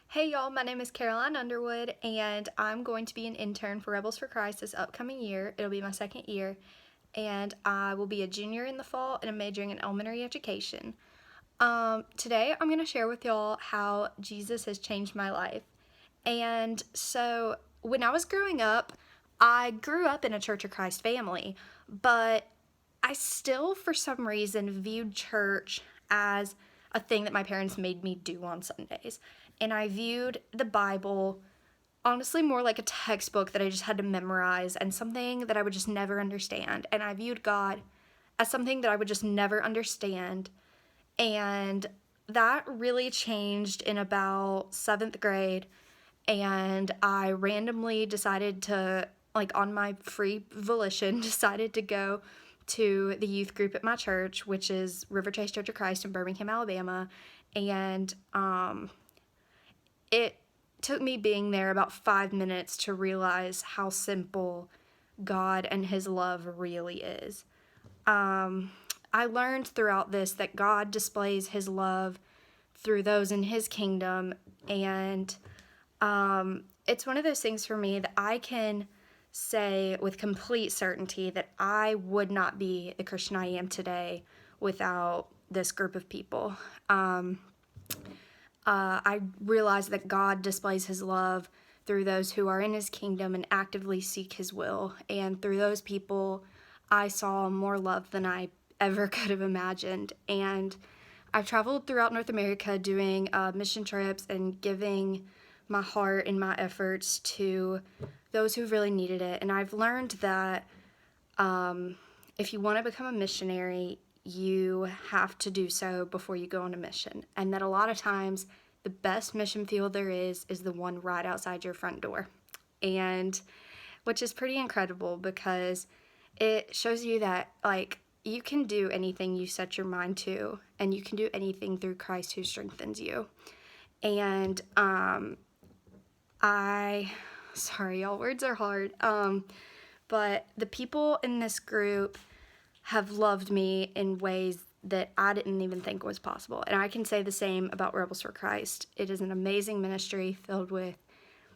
Hey y'all, my name is Caroline Underwood, and I'm going to be an intern for Rebels for Christ this upcoming year. It'll be my second year, and I will be a junior in the fall and I'm majoring in elementary education. Today, I'm going to share with y'all how Jesus has changed my life. And so, when I was growing up, I grew up in a Church of Christ family, but I still, for some reason, viewed church as a thing that my parents made me do on Sundays. And I viewed the Bible honestly more like a textbook that I just had to memorize and something that I would just never understand. And I viewed God as something that I would just never understand. And that really changed in about seventh grade. And I randomly decided to, like, on my free volition, decided to go to the youth group at my church, which is River Chase Church of Christ in Birmingham, Alabama. And it took me being there about 5 minutes to realize how simple God and His love really is. I learned throughout this that God displays His love through those in His kingdom, and it's one of those things for me that I can say with complete certainty that I would not be the Christian I am today without this group of people. I realize that God displays His love through those who are in His kingdom and actively seek His will. And through those people, I saw more love than I ever could have imagined. And I've traveled throughout North America doing mission trips and giving my heart and my efforts to those who really needed it. And I've learned that if you want to become a missionary, you have to do so before you go on a mission. And that a lot of times the best mission field there is the one right outside your front door. And which is pretty incredible because it shows you that, like, you can do anything you set your mind to, and you can do anything through Christ who strengthens you. And sorry y'all, words are hard. But the people in this group have loved me in ways that I didn't even think was possible. And I can say the same about Rebels for Christ. It is an amazing ministry filled with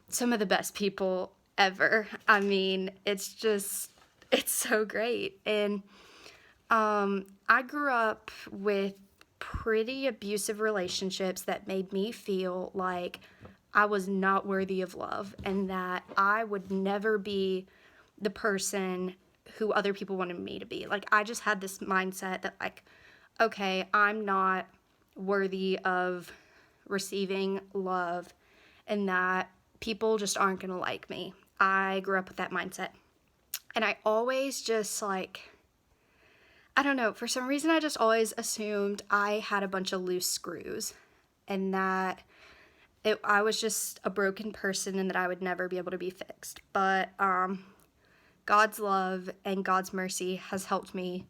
some of the best people ever. I mean, it's so great. And I grew up with pretty abusive relationships that made me feel like I was not worthy of love and that I would never be the person who other people wanted me to be. Like, I just had this mindset that, like, okay, I'm not worthy of receiving love and that people just aren't going to like me. I grew up with that mindset. And I always just, like, I don't know, for some reason I just always assumed I had a bunch of loose screws and that I was just a broken person and that I would never be able to be fixed. But God's love and God's mercy has helped me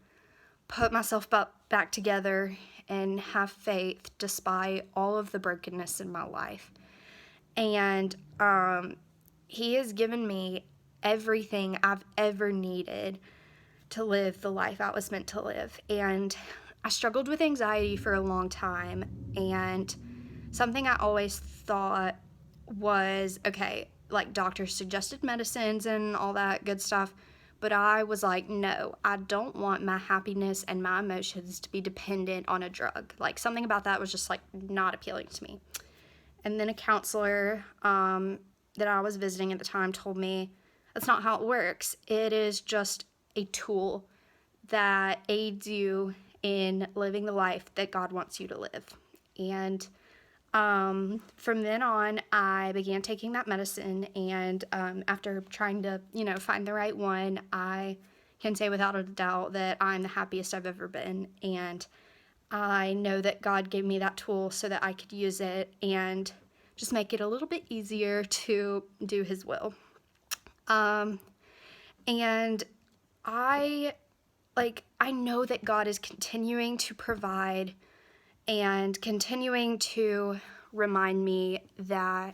put myself back together and have faith despite all of the brokenness in my life. And He has given me everything I've ever needed to live the life I was meant to live. And I struggled with anxiety for a long time, and something I always thought was, okay, like, doctors suggested medicines and all that good stuff, but I was like, no, I don't want my happiness and my emotions to be dependent on a drug. Like, something about that was just, like, not appealing to me. And then a counselor that I was visiting at the time told me that's not how it works. It is just a tool that aids you in living the life that God wants you to live. And from then on, I began taking that medicine, and after trying to, find the right one, I can say without a doubt that I'm the happiest I've ever been. And I know that God gave me that tool so that I could use it and just make it a little bit easier to do His will. And I know that God is continuing to provide and continuing to remind me that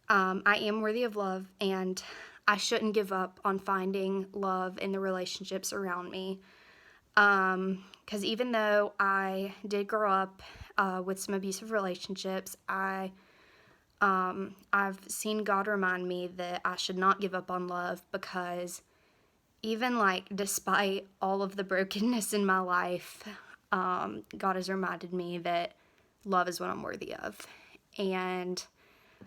I am worthy of love and I shouldn't give up on finding love in the relationships around me. Because even though I did grow up with some abusive relationships, I I've seen God remind me that I should not give up on love, because even like despite all of the brokenness in my life, God has reminded me that love is what I'm worthy of. And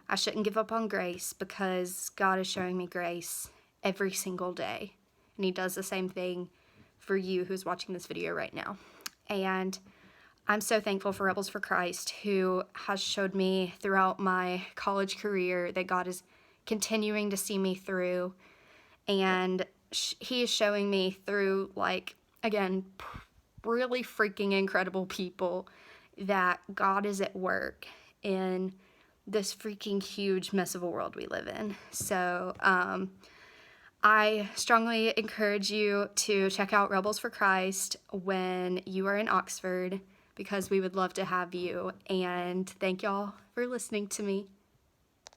I shouldn't give up on grace, because God is showing me grace every single day. And He does the same thing for you who's watching this video right now. And I'm so thankful for Rebels for Christ, who has showed me throughout my college career that God is continuing to see me through. And He is showing me through, like, again, really freaking incredible people, that God is at work in this freaking huge mess of a world we live in. So I strongly encourage you to check out Rebels for Christ when you are in Oxford, because we would love to have you. And thank y'all for listening to me.